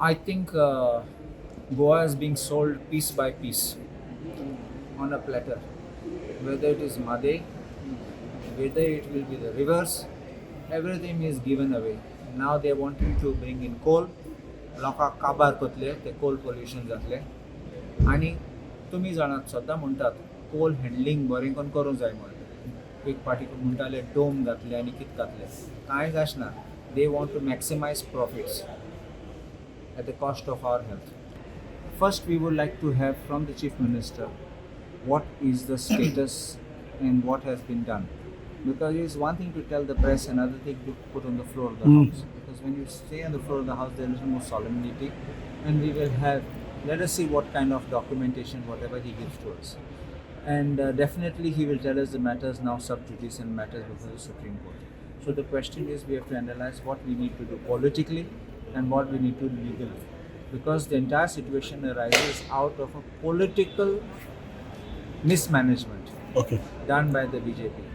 I think Goa is being sold piece by piece on a platter. Whether it is Made, whether it will be the rivers, everything is given away. Now they are wanting to bring in coal. लोकांक काबार करतले ते कोल pollution जातले आनी तुमी जाणात सद्दां म्हणटात कोल हँडलिंग बरें करून करूंक जाय म्हणून एक पाटी म्हणटाले डोम घातले आनी कितें घातले कांय आसना they want to maximize profits at the cost of our health. First, we would like to have from the Chief Minister what is the status and what has been done. Because it is one thing to tell the press, another thing to put on the floor of the house. Because when you stay on the floor of the house, there is more solemnity, and we will have. Let us see what kind of documentation, whatever he gives to us, and definitely he will tell us the matters now sub judice and matters before the Supreme Court. So the question is, we have to analyze what we need to do politically and what we need to do legally, because the entire situation arises out of a political mismanagement done by the BJP.